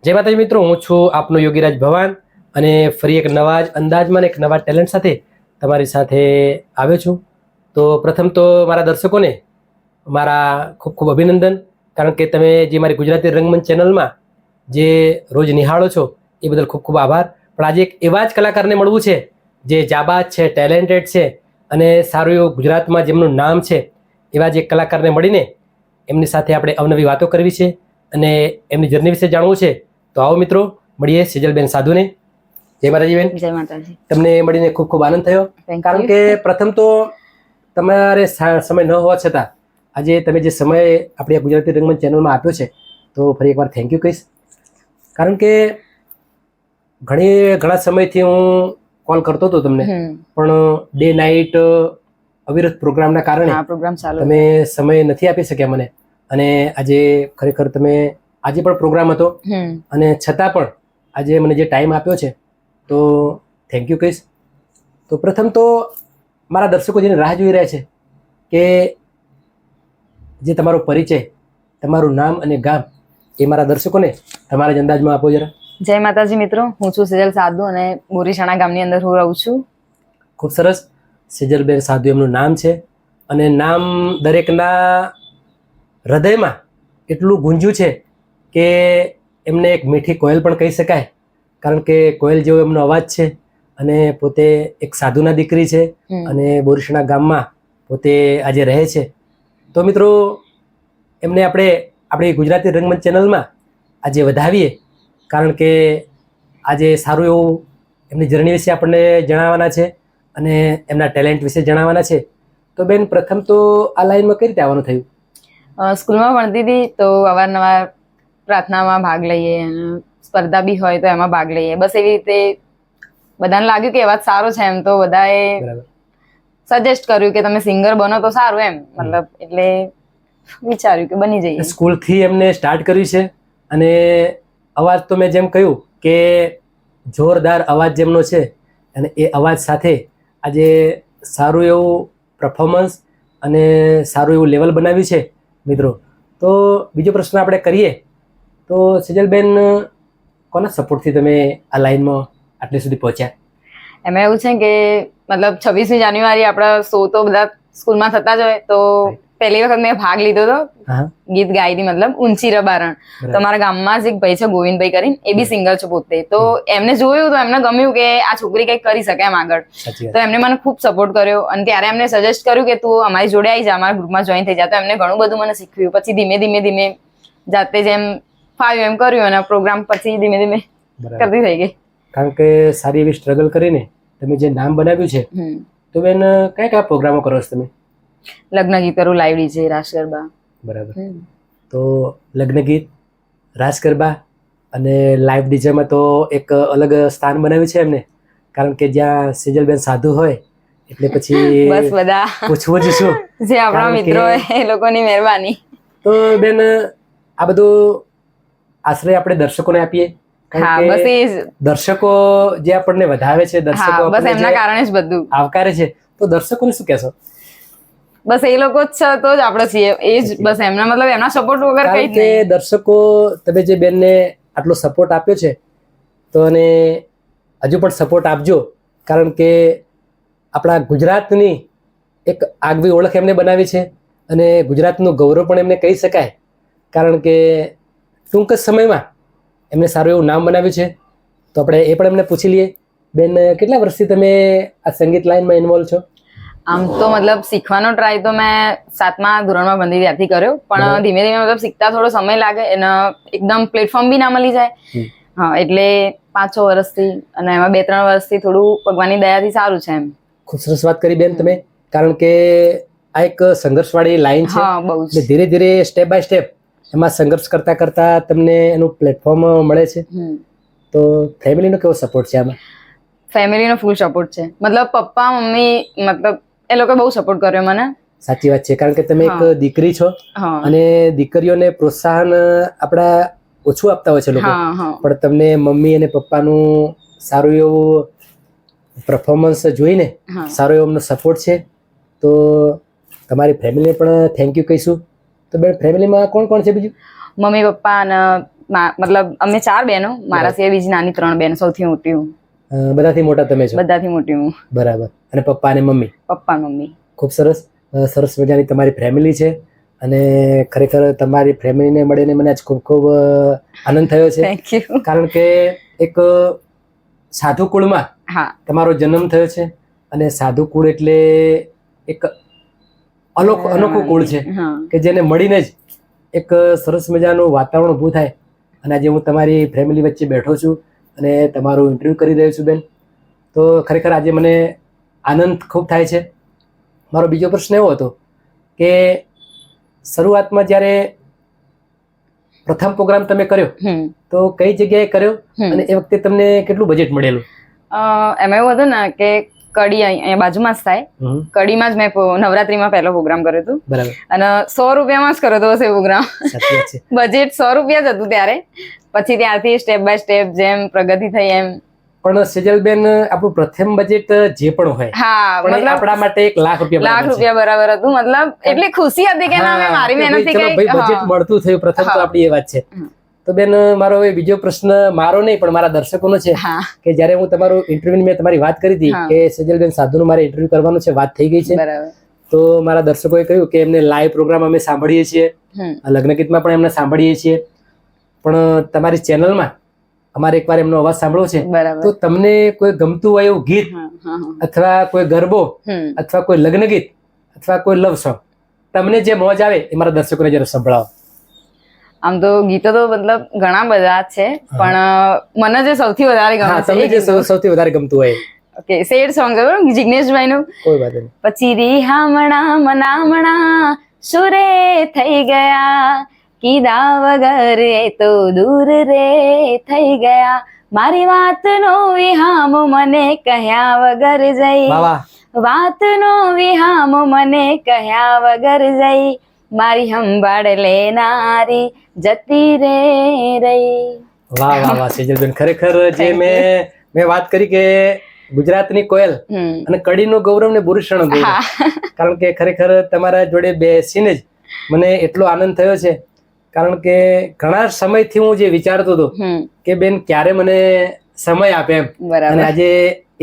જય માતાજી મિત્રો, હું છું આપનો યોગીરાજ ભવાન અને ફરી એક નવા જ અંદાજમાં એક નવા ટેલેન્ટ સાથે તમારી સાથે આવ્યો છું. તો પ્રથમ તો મારા દર્શકોને મારા ખૂબ ખૂબ અભિનંદન, કારણ કે તમે જે મારી ગુજરાતી રંગમંચ ચેનલમાં જે રોજ નિહાળો છો એ બદલ ખૂબ ખૂબ આભાર. પણ આજે એક એવા જ કલાકારને મળવું છે જે જાબાજ છે, ટેલેન્ટેડ છે અને સારું એવું ગુજરાતમાં જેમનું નામ છે એવા જ એક કલાકારને મળીને એમની સાથે આપણે અવનવી વાતો કરવી છે અને એમની જર્ની વિશે જાણવું છે. તો આવો મિત્રો, મળીએ સેજલબેન સાધુને. જય માતાજી બેન. જય માતાજી. તમને મળીને ખૂબ ખૂબ આનંદ થયો, કારણ કે પ્રથમ તો તમારે સમય ન હોવા છતાં આજે તમે જે સમય આપણી આ ગુજરાતી રંગમંચ ચેનલમાં આપ્યો છે તો ફરી એકવાર થેન્ક યુ કહીશ. કારણ કે ઘણા સમયથી હું કોલ કરતો હતો તમને, પણ ડે નાઇટ અવિરત પ્રોગ્રામના કારણે તમે સમય નથી આપી શક્યા મને. અને આજે ખરેખર તમે આજે પણ પ્રોગ્રામ હતો અને છતાં પણ આજે મને જે ટાઈમ આપ્યો છે તો થેન્ક યુ કહીશ. તો પ્રથમ તો મારા દર્શકો જેને રાહ જોઈ રહ્યા છે કે જે તમારો પરિચય, તમારું નામ અને ગામ એ મારા દર્શકોને તમારા જ અંદાજમાં આપો જરા. જય માતાજી મિત્રો, હું છું સેજલ સાધુ અને બોરીસણા ગામની અંદર હું રહું છું. ખૂબ સરસ. સેજલબેન સાધુ એમનું નામ છે અને નામ દરેકના હૃદયમાં એટલું ગુંજ્યું છે કે એમને એક મીઠી કોયલ પણ કહી શકાય, કારણ કે કોયલ જેવો એમનો અવાજ છે અને પોતે એક સાધુના દીકરી છે અને બોરીસણા ગામમાં પોતે આજે રહે છે. તો મિત્રો, એમને આપણે આપણી ગુજરાતી રંગમંચ ચેનલમાં આજે વધાવીએ, કારણ કે આજે સારું એવું એમની જર્ની વિશે આપણને જણાવવાના છે અને એમના ટેલેન્ટ વિશે જણાવવાના છે. તો બેન, પ્રથમ તો આ લાઈનમાં કઈ રીતે આવવાનું થયું? સ્કૂલમાં ભણતી હતી તો અવારનવાર પ્રાર્થનામાં ભાગ લઈએ અને સ્પર્ધા બી હોય તો એમાં ભાગ લઈએ. બસ એવી રીતે બધાને લાગ્યું કે અવાજ સારો છે, એમ તો બધાએ સજેસ્ટ કર્યું કે તમે સિંગર બનો તો સારું, એમ મતલબ એટલે વિચાર્યું કે બની જઈએ. સ્કૂલથી એમને સ્ટાર્ટ કર્યું છે અને અવાજ તો મેં જેમ કહ્યું કે જોરદાર અવાજ જેમનો છે અને એ અવાજ સાથે આજે સારું એવું પરફોર્મન્સ અને સારું એવું લેવલ બનાવ્યું છે મિત્રો. તો બીજો પ્રશ્ન આપણે કરીએ તો સેજલબેન, કોના સપોર્ટથી તમે આ લાઈનમાં આટલી સુધી પહોંચ્યા? એમાં એવું છે કે મતલબ 26મી જાન્યુઆરી આપણા શો તો બધા સ્કૂલમાં થતા જ હોય, તો પહેલી વખત મેં ભાગ લીધો હતો, ગીત ગાઈ હતી, મતલબ ઊંચી રબારણ. તો અમારા ગામમાં જ એક ભાઈ છે ગોવિંદભાઈ કરીને, એ બી સિંગર છે પોતે. તો એમને જોયું તો એમને ગમ્યું કે આ છોકરી કંઈક કરી શકે એમ આગળ. તો એમને મને ખૂબ સપોર્ટ કર્યો અને ત્યારે એમને સજેસ્ટ કર્યું કે તું અમારી જોડે આવી જા, અમારા ગ્રુપમાં જોઈન થઈ જા. તો એમને ઘણું બધું મને શીખવ્યું. પછી ધીમે ધીમે જાતે જેમ ફાવ્યું એમ કર્યું અને પ્રોગ્રામ પછી ધીમે ધીમે કરતી થઈ ગઈ. કારણ કે સારી એવી સ્ટ્રગલ કરીને તમે જે નામ બનાવ્યું છે, તો બેન કયા કયા પ્રોગ્રામો કરો છો તમે? લગ્ન ગીત કરું, લાઈવ ડીજે, રાસ ગરબા. બરાબર. તો લગ્ન ગીત, રાસ ગરબા અને લાઈવ ડીજેમાં તો એક અલગ સ્થાન બનાવ્યું છે એમને, કારણ કે જ્યાં સેજલબેન સાધુ હોય એટલે પછી બસ બધા પૂછવું જ શું, જે આપણા મિત્રો હોય એ લોકોની મહેરબાની. તો બેન, આ બધું આશ્રય આપણે દર્શકોને આપીએ, કારણ કે દર્શકો જે આપણને વધાવે છે, દર્શકો બસ એમના કારણે જ બધું આવકારે છે, તો દર્શકોને શું કહેશો? બસ એ લોકો જ છે તો જ આપણે છીએ, એ જ બસ એમના મતલબ એમના સપોર્ટ વગર કઈ જ નહીં. દર્શકો, તમે જે બેનને આટલો સપોર્ટ આપ્યો છે તો અને હજુ પણ સપોર્ટ આપજો, કારણ કે આપણા ગુજરાતની એક આગવી ઓળખ એમને બનાવી છે અને ગુજરાતનું ગૌરવ પણ એમને કહી શકાય, કારણ કે ટૂંક જ સમયમાં એમને સારું એવું નામ બનાવ્યું છે. તો આપણે એ પણ એમને પૂછી લઈએ. બેન, કેટલા વર્ષથી તમે આ સંગીત લાઈનમાં ઇન્વોલ્વ છો? આમ તો મતલબ શીખવાનો ટ્રાય તો મેં 7મા ધોરણમાં ભણતી ત્યારથી કર્યો, પણ ધીમે ધીમે મતલબ શીખતા થોડો સમય લાગે અને એકદમ પ્લેટફોર્મ બી ના મળી જાય. હા, એટલે 5-6 વર્ષથી અને એમાં 2-3 વર્ષથી થોડું ભગવાનની દયાથી સારું છે એમ. ખૂબ સરસ વાત કરી બેન તમે, કારણ કે આ એક સંઘર્ષવાળી લાઈન છે. ધીરે ધીરે સ્ટેપ બાય સ્ટેપ એમાં સંઘર્ષ કરતા કરતા તમને એનું પ્લેટફોર્મ મળે છે. તો ફેમિલીનો કેવો સપોર્ટ છે આમાં? ફેમિલીનો ફૂલ સપોર્ટ છે, મતલબ પપ્પા મમ્મી મતલબ એ લોકો બહુ સપોર્ટ કર્યો મને. સાચી વાત છે, કારણ કે તમે એક દીકરી છો અને દીકરીઓને પ્રોત્સાહન આપણા ઓછું આપતા હોય છે લોકો, પણ તમને મમ્મી અને પપ્પાનું સારું એવું પરફોર્મન્સ જોઈને સારો એવો અમને સપોર્ટ છે. તો તમારી ફેમિલીને પણ થેન્ક યુ કહીશું. તો બેન, ફેમિલીમાં કોણ કોણ છે બીજું? મમ્મી પપ્પા અને મતલબ અમે 4 બહેનો, મારા સિવાય બીજી નાની 3 બહેનો, સૌથી મોટી હું. બધાથી મોટા તમે છો? બધાથી મોટી હું. બરાબર. અને પપ્પા અને મમ્મી? પપ્પા મમ્મી. ખૂબ સરસ. સરસ મજાની તમારી ફેમિલી છે અને ખરેખર તમારી ફેમિલીને મળીને મને આજ ખૂબ ખૂબ આનંદ થયો છે. Thank you. કારણ કે એક સાધુ કુળમાં તમારો જન્મ થયો છે અને સાધુ કુળ એટલે એક અનોખું કુળ છે કે જેને મળીને જ એક સરસ મજાનું વાતાવરણ ઊભું થાય. અને આજે હું તમારી ફેમિલી વચ્ચે બેઠો છું અને તમારું ઇન્ટરવ્યુ કરી રહ્યો છું બેન, તો ખરેખર આજે મને આનંદ ખૂબ થાય છે. મારો બીજો પ્રશ્ન એવો હતો કે શરૂઆતમાં જ્યારે પ્રથમ પ્રોગ્રામ તમે કર્યો તો કઈ જગ્યાએ કર્યો અને એ વખતે તમને કેટલું બજેટ મળેલું? એમાં એવું હતું ને કે કડી અહીંયા બાજુમાં જ થાય, કડીમાં જ મેં નવરાત્રીમાં પહેલો પ્રોગ્રામ કર્યો હતો. બરાબર. અને 100 રૂપિયામાં જ કર્યો હતો એ પ્રોગ્રામ. બજેટ 100 રૂપિયા જ હતું ત્યારે. પછી ત્યારથી સ્ટેપ બાય સ્ટેપ જેમ પ્રગતિ થઈ એમ. પણ સેજલબેન, આપણું પ્રથમ બજેટ જે પણ હોય, પણ આપણા માટે 1 લાખ રૂપિયા બરાબર હતું. મતલબ એટલી ખુશી હતી કે ના મેં મારી મહેનતથી કંઈક બજેટ મળતું થયું પ્રથમ, તો આપણી એ વાત છે. તો બેન, મારો હવે બીજો પ્રશ્ન મારો નહીં પણ મારા દર્શકોનો છે કે જ્યારે હું તમારું ઇન્ટરવ્યુ મેં તમારી વાત કરી હતી કે સેજલબેન સાધુનું મારે ઇન્ટરવ્યુ કરવાનું છે, વાત થઈ ગઈ છે, તો મારા દર્શકોએ કહ્યું કે એમને લાઈવ પ્રોગ્રામ અમે સાંભળીએ છીએ, લગ્ન ગીતમાં પણ એમને સાંભળીએ છીએ, પણ તમારી ચેનલમાં અમારે એકવાર એમનો અવાજ સાંભળવો છે. તો તમને કોઈ ગમતું હોય એવું ગીત અથવા કોઈ ગરબો અથવા કોઈ લગ્ન ગીત અથવા કોઈ લવ સોંગ, તમને જે મોજ આવે એ મારા દર્શકોને જરા સંભળાવો. આમ તો ગીતો તો મતલબ ઘણા બધા છે, પણ મને જે સૌથી વધારે ગમે છે, જે સૌથી વધારે ગમતું હોય, ઓકે, સેડ સોંગ છે જિગ્નેશભાઈ નું. કોઈ વાત નહીં. પછી રીહામણા મનામણા સુરે થઈ ગયા, કીધા વગર એ તો દૂર રે થઈ ગયા, મારી વાતનો વિહામ મને કહ્યા વગર જઈ, વાતનો વિહામ મને કહ્યા વગર જઈ, મારી સંભાળ લેનારી જતી રે રહી. વાહ વાહ વાહ સેજલબેન, ખરેખર જે મેં વાત કરી કે ગુજરાતની કોયલ અને કડીનું ગૌરવ ને ભૂષણ ગૌરવ, કારણ કે ખરેખર તમારા જોડે બેસીને જ મને એટલો આનંદ થયો છે. કારણ કે ઘણા સમયથી હું જે વિચારતો હતો કે બેન ક્યારે મને સમય આપે એમ, અને આજે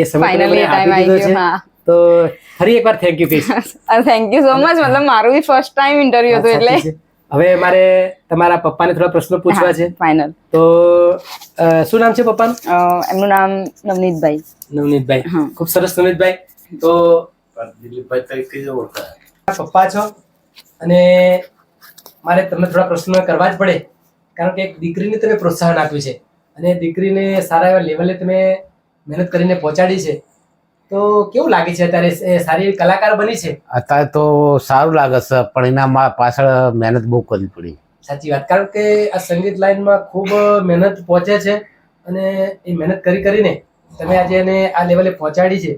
એ સમય મને આપી દીધો છે. તો ફરી એકવાર થેન્ક યુ કહીશ. Thank you so much. મતલબ મારું બી ફર્સ્ટ ટાઈમ ઇન્ટરવ્યુ હતું એટલે. હવે મારે તમારા પપ્પાને થોડા પ્રશ્નો પૂછવા છે. ફાઇનલ. તો શું નામ છે પપ્પાનું? એમનું નામ નવનીતભાઈ. નવનીતભાઈ, ખૂબ સરસ નવનીતભાઈ. તો દિલીપભાઈ તરીકે જ ઓળખાય. પપ્પા છો અને મારે તમને થોડા પ્રશ્નો કરવા જ પડે, કારણ કે એક દીકરીને તમે પ્રોત્સાહન આપ્યું છે અને દીકરીને સારા એવા લેવલે તમે મહેનત કરીને પહોંચાડી છે, તો કેવું લાગે છે અત્યારે? સારી કલાકાર બની છે અત્યારે તો સારું લાગે છે, પણ એના પાછળ મહેનત બહુ કરવી પડી. સાચી વાત, કારણ કે આ સંગીત લાઈનમાં ખૂબ મહેનત પહોંચે છે અને એ મહેનત કરીને તમે આજે એને આ લેવલે પહોંચાડી છે,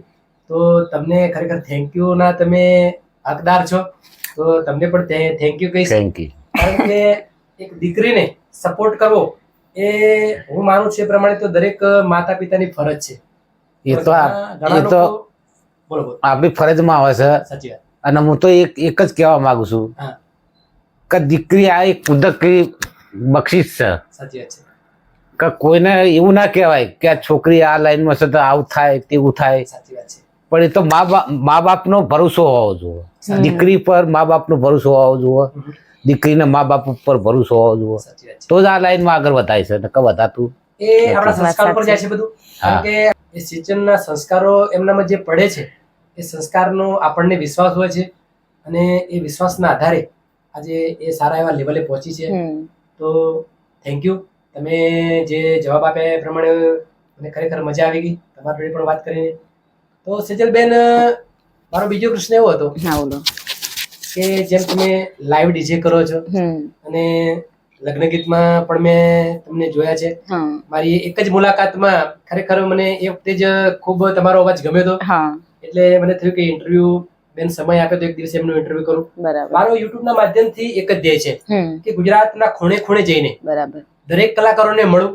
તો તમને ખરેખર થેન્ક યુ ના તમે હકદાર છો. તો તમને પણ થેન્ક યુ કહીશ. Thank you. કારણ કે એક દીકરીને સપોર્ટ કરવો એ હું માનું છું એ પ્રમાણે તો દરેક માતા પિતાની ફરજ છે. એ તો આપણી ફરજમાં આવે છે. સાચી વાત. અને હું તો એક જ કહેવા માંગુ છું કે દીકરી આ એક કુદરતી બક્ષિસ છે. સાચી વાત છે. કે કોઈને એવું ના કહેવાય કે આ છોકરી આ લાઈનમાં છે તો આવું થાય તેવું થાય. સાચી વાત છે. પણ એ તો મા બાપનો ભરોસો હોવો જોઈએ. દીકરી પર મા બાપનો ભરોસો હોવો જોઈએ, દીકરીને મા બાપ ઉપર ભરોસો હોવો જોઈએ, તો જ આ લાઈનમાં આગળ વધાય છે. નકર વધાતું એ આપણા સંસ્કાર પર જાય છે બધું. કારણ કે એ સિંચનના સંસ્કારો એમનામાં જે પડે છે એ સંસ્કારનો આપણને વિશ્વાસ હોય છે અને એ વિશ્વાસના આધારે આજે એ સારા એવા લેવલે પહોંચી છે. તો થેન્ક યુ. તમે જે જવાબ આપ્યા એ પ્રમાણે મને ખરેખર મજા આવી ગઈ તમારી જોડે પણ વાત કરીને. તો સેજલબેન, મારો બીજો પ્રશ્ન એવો હતો કે જેમ તમે લાઈવ ડીજે કરો છો અને લગ્ન ગીતમાં પણ મેં તમને જોયા છે, મારી એક જ મુલાકાતમાં ખરેખર મને એ વખતે જ ખૂબ તમારો અવાજ ગમ્યો હતો, એટલે મને થયું કે ઇન્ટરવ્યુ બેન સમય આપે તો એક દિવસે એમનું ઇન્ટરવ્યુ કરું. મારો યુટ્યુબ ના માધ્યમથી એક જ ધ્યેય છે કે ગુજરાતના ખૂણે ખૂણે જઈને દરેક કલાકારોને મળું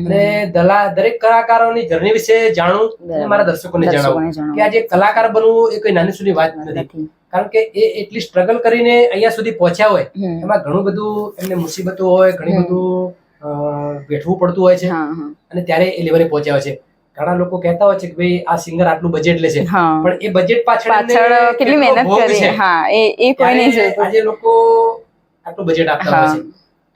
અને દરેક કલાકારોની જર્ની વિશે જાણું અને મારા દર્શકોને જણાવું કે આજે કલાકાર બનવું એ કોઈ નાની સુધી વાત નથી. કારણ કે એ એટલી સ્ટ્રગલ કરીને અહીંયા સુધી પહોંચ્યા હોય, એમાં ઘણું બધું એમને મુસીબતો હોય, ઘણી બધું બેઠવું પડતું હોય છે હા હા અને ત્યારે એ લેવલે પહોંચ્યા હોય છે. ઘણા લોકો કહેતા હોય છે કે ભાઈ આ સિંગર આટલું બજેટ લે છે, હા પણ એ બજેટ પાછળ પાછળ એમને કેટલી કેટલો મહેનત ભોગ કરી છે. હા એ કોઈ નહીં ત્યારે જોતું. આજે લોકો આટલું બજેટ આપતા હોય હા છે,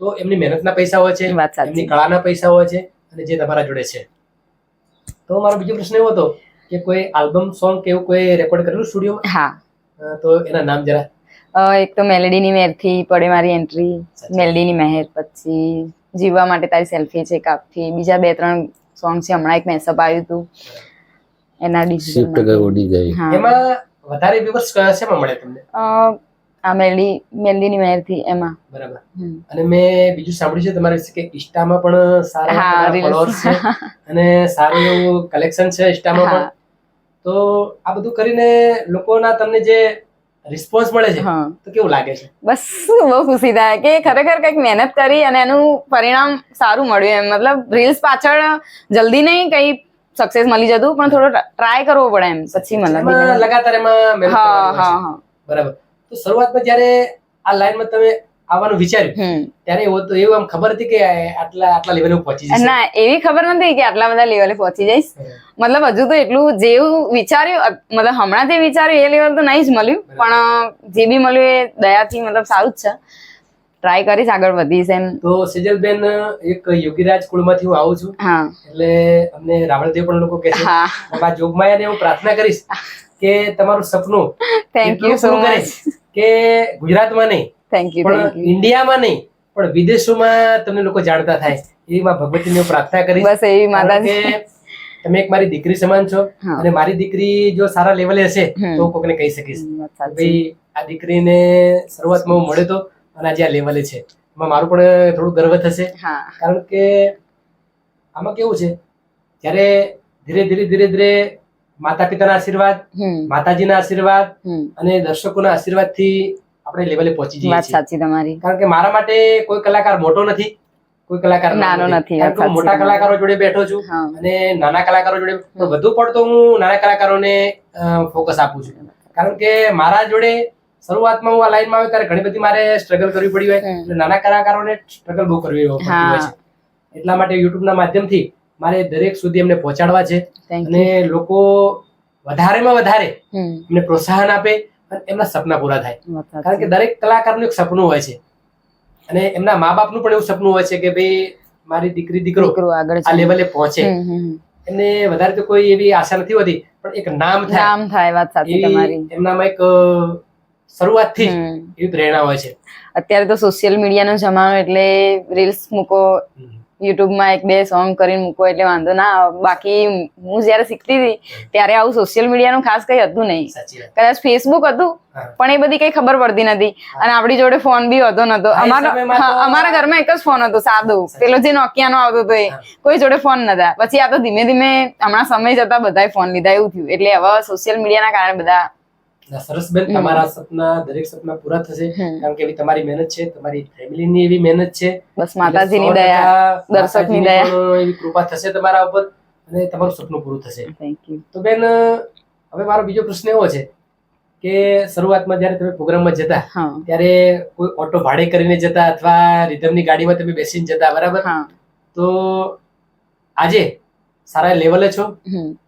તો એમની મહેનતના પૈસા હોય છે, વાત સાચી. એમની કળાના પૈસા હોય છે, અને જે તમારા જોડે છે. તો મારો બીજો પ્રશ્ન એવો હતો કે કોઈ આલ્બમ સોંગ કે એવું કોઈ રેકોર્ડ કરેલું સ્ટુડિયોમાં? હા તો એના નામ જરા. એક તો મેલેડીની મેરથી પડે મારી એન્ટ્રી, મેલેડીની મહેર, પછી જીવવા માટે તારી સેલ્ફી છે કાફી, બીજા 2-3 સોંગ છે. હમણાં એક મેસઅપ આવ્યું હતું એના શિફ્ટ ગઈ ડિજિટલ. ઉડી ગઈ. હા એમાં વધારે વ્યુઅર્સ શેમાં મળે તમને? આ મેલેડીની મહેરથી એમાં. બરાબર. અને મેં બીજું સાંભળ્યું છે તમારા વિશે કે ઇન્સ્ટામાં પણ સારા હા, તમારા reels. ફોલોઅર્સ છે અને સારું એવું કલેક્શન છે ઇન્સ્ટામાં પણ. હા તો આ બધું કરીને લોકોના તમને જે રિસ્પોન્સ મળે છે હા તો કેવું લાગે છે? બસ બહુ ખુશી થાય કે ખરેખર કંઈક મહેનત કરી અને એનું પરિણામ સારું મળ્યું એમ. મતલબ રીલ્સ પાછળ જલ્દી નહીં કઈ સક્સેસ મળી જતું, પણ થોડો ટ્રાય કરવો પડે એમ, પછી મતલબ એમાં લગાતાર એમાં મહેનત હા કરવાની હોય હા છે. હા બરાબર. તો શરૂઆતમાં જ્યારે આ લાઈનમાં તમે આવવાનું વિચાર્યું ત્યારે એવું આમ ખબર હતી કે આટલા લેવલે હું પહોંચી જઈશ? ના એવી ખબર નથી કે આટલા બધા લેવલે પહોંચી જઈશ. મતલબ હજુ તો એટલું જેવું વિચાર્યું, મતલબ હમણાં જે વિચાર્યું એ લેવલ તો નહીં જ મળ્યું, પણ જે બી મળ્યું એ દયાથી મતલબ સારું જ છે. ટ્રાય કરીશ, આગળ વધીશ એમ. તો સેજલબેન, એક યોગીરાજ કુળમાંથી હું આવું છું, હા એટલે અમને રાવળદેવ પણ લોકો કહે છે. હા બાબા જોગમાયાને હું પ્રાર્થના કરીશ કે તમારું સપનું થેન્ક યુ સો પૂરું કરે મચ. કે ગુજરાતમાં નહીં થેન્ક યુ પણ થેન્ક યુ. ઇન્ડિયામાં નહીં પણ વિદેશોમાં તમને લોકો જાણતા થાય એવી માં ભગવતીને હું પ્રાર્થના કરીશ. બસ એવી કારણ માતાજી. કે તમે એક મારી દીકરી સમાન છો હા. અને મારી દીકરી જો સારા લેવલે હશે તો કોકને કહી શકીશ કે ભાઈ આ દીકરીને શરૂઆતમાં હું મળ્યો તો અને આજે આ લેવલે છે. એમાં મારું પણ થોડું ગર્વ થશે. હા કારણ કે આમાં કેવું છે, જ્યારે ધીરે ધીરે ધીરે ધીરે માતા પિતાના આશીર્વાદ, માતાજીના આશીર્વાદ અને દર્શકોના આશીર્વાદથી આપણે લેવલે પહોંચી જઈએ વાત છીએ. સાચી તમારી. કારણ કે મારા માટે કોઈ કલાકાર મોટો નથી, કોઈ કલાકાર નાનો નથી. કારણ કે હું મોટા કલાકારો જોડે બેઠો છું અને નાના કલાકારો જોડે પણ વધુ પડતો હું નાના કલાકારોને ફોકસ આપું છું. કારણ કે મારા જોડે શરૂઆતમાં હું આ લાઈનમાં આવ્યો ત્યારે ઘણી બધી મારે સ્ટ્રગલ કરવી પડી હોય, એટલે નાના કલાકારોને સ્ટ્રગલ બહુ કરવી પડતી હોય છે. એટલા માટે યુટ્યુબના માધ્યમથી મારે દરેક સુધી એમને પહોંચાડવા છે અને લોકો વધારેમાં વધારે એમને પ્રોત્સાહન આપે અને એમના સપના પૂરા થાય. કારણ કે દરેક કલાકારનું એક સપનું હોય છે અને એમના મા બાપનું પણ એવું સપનું હોય છે કે ભાઈ મારી દીકરી દીકરો આ લેવલે પહોંચે. એમને વધારે તો કોઈ એવી આશા નથી હોતી, પણ એક નામ થાય. વાત સાચી તમારી. એમનામાં એક શરૂઆતથી એવી પ્રેરણા હોય છે. અત્યારે તો સોશિયલ મીડિયાનો જમાનો, એટલે રીલ્સ મૂકો, યુટ્યુબમાં 1-2 સોંગ કરીને મૂકો એટલે વાંધો ના આવે. બાકી હું જયારે શીખતી હતી ત્યારે આવું સોશિયલ મીડિયાનું ખાસ કઈ હતું નહીં. કદાચ ફેસબુક હતું પણ એ બધી કઈ ખબર પડતી નથી અને આપણી જોડે ફોન બી હતો નતો. અમારા ઘરમાં એક જ ફોન હતો, સાદો, પેલો જે નોકિયાનો આવતો હતો એ. કોઈ જોડે ફોન નતા. પછી આ તો ધીમે ધીમે હમણાં સમય જતા બધાએ ફોન લીધા એવું થયું. એટલે હવે સોશિયલ મીડિયાના કારણે બધા. સરસ બેન, તમારા સપના દરેક સપના પૂરા થશે. કારણ કે એવી તમારી મહેનત છે, તમારી ફેમિલીની એવી મહેનત છે. બસ માતાજીની દયા, દર્શકની દયા, એવી કૃપા થશે તમારા ઉપર અને તમારું સપનું પૂરું થશે. Thank you. તો બેન, હવે મારો બીજો પ્રશ્ન એવો છે કે શરૂઆતમાં જ્યારે તમે પ્રોગ્રામમાં જતા ત્યારે કોઈ ઓટો ભાડે કરીને જતા અથવા રિધમની ગાડીમાં તમે બેસીને જતા, બરાબર? તો આજે સારા લેવલે છો.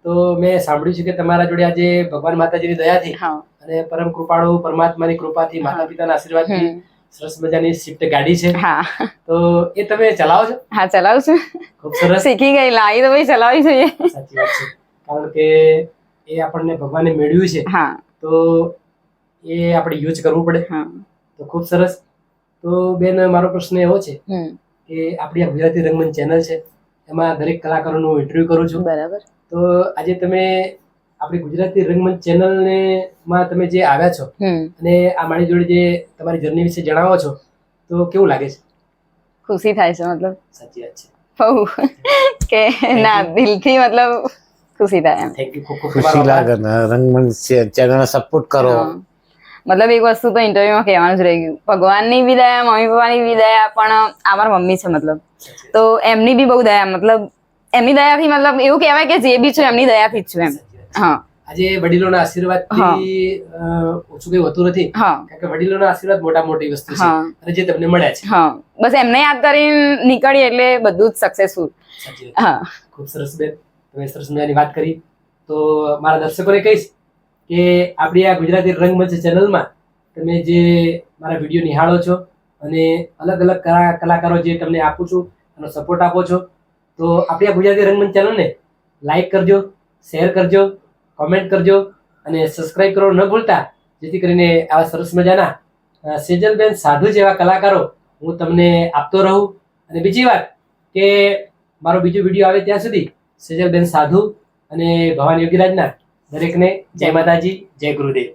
તો મેં સાંભળ્યું છે કે તમારા જોડે આજે ભગવાન માતાજીની દયાથી અને પરમ કૃપાળુ પરમાત્માની કૃપાથી, માતા પિતાના આશીર્વાદથી સરસ મજાની સ્વિફ્ટ ગાડી છે. તો એ તમે ચલાવો છો? હા, ચલાવું છું. ખૂબ સરસ. શીખી ગઈ, લાવી તો ભાઈ ચલાવી જોઈએ. સાચી વાત છે. કારણ કે એ આપણને ભગવાને મેળવ્યું છે તો એ આપણે યુઝ કરવું પડે. તો ખૂબ સરસ. તો બેન, મારો પ્રશ્ન એવો છે કે આપણી આ ગુજરાતી રંગમંચ ચેનલ છે, એમાં દરેક કલાકારોનું ઇન્ટરવ્યુ કરું છું. બરાબર. તો આજે તમે આપણી ગુજરાતી રંગમંચ ચેનલને માં તમે જે આવ્યા છો અને આ મારી જોડે જે તમારી જર્ની વિશે જણાવો છો, તો કેવું લાગે છે? ખુશી થાય છે. મતલબ સાચી વાત છે. બહુ કે ના, દિલથી મતલબ ખુશી થાય એમ. Thank you. ખૂબ ખૂબ ખુશી લાગે ને, રંગમંચ ચેનલને સપોર્ટ કરો. મતલબ એક વસ્તુ તો ઇન્ટરવ્યુમાં કહેવાનું જ રહી ગયું, ભગવાનની બી દયા, મમ્મી પપ્પાની બી દયા, પણ આ મારા મમ્મી છે મતલબ, તો એમની બી બહુ દયા. મતલબ એમની દયાથી, મતલબ એવું કહેવાય કે જે બી છું એમની દયાથી જ છું એમ. આજે વડીલોના આશીર્વાદથી ઓછું કઈ હોતું નથી, હા કારણ કે વડીલોના આશીર્વાદ મોટા મોટી વસ્તુ છે, હા. અને જે તમને મળ્યા છે. હા બસ એમને યાદ કરીને નીકળી એટલે બધું જ સક્સેસફુલ. સાચી વાત. હા ખૂબ સરસ બેન, તમે સરસ મજાની વાત કરી. તો મારા દર્શકોને કહીશ કે આપણી આ ગુજરાતી રંગમંચ ચેનલમાં તમે જે મારા વિડીયો નિહાળો છો અને અલગ અલગ કલાકારો જે તમને આપું છું એનો સપોર્ટ આપો છો, તો આપણી આ ગુજરાતી રંગમંચ ચેનલને લાઈક કરજો, શેર કરજો, કોમેન્ટ કરજો અને સબસ્ક્રાઇબ કરવાનું ન ભૂલતા, જેથી કરીને આવા સરસ મજાના સેજલબેન સાધુ જેવા કલાકારો હું તમને આપતો રહું. અને બીજી વાત કે મારો બીજો વિડીયો આવે ત્યાં સુધી સેજલબેન સાધુ અને ભવાની યોગીરાજના દરેકને જય માતાજી, જય ગુરુદેવ.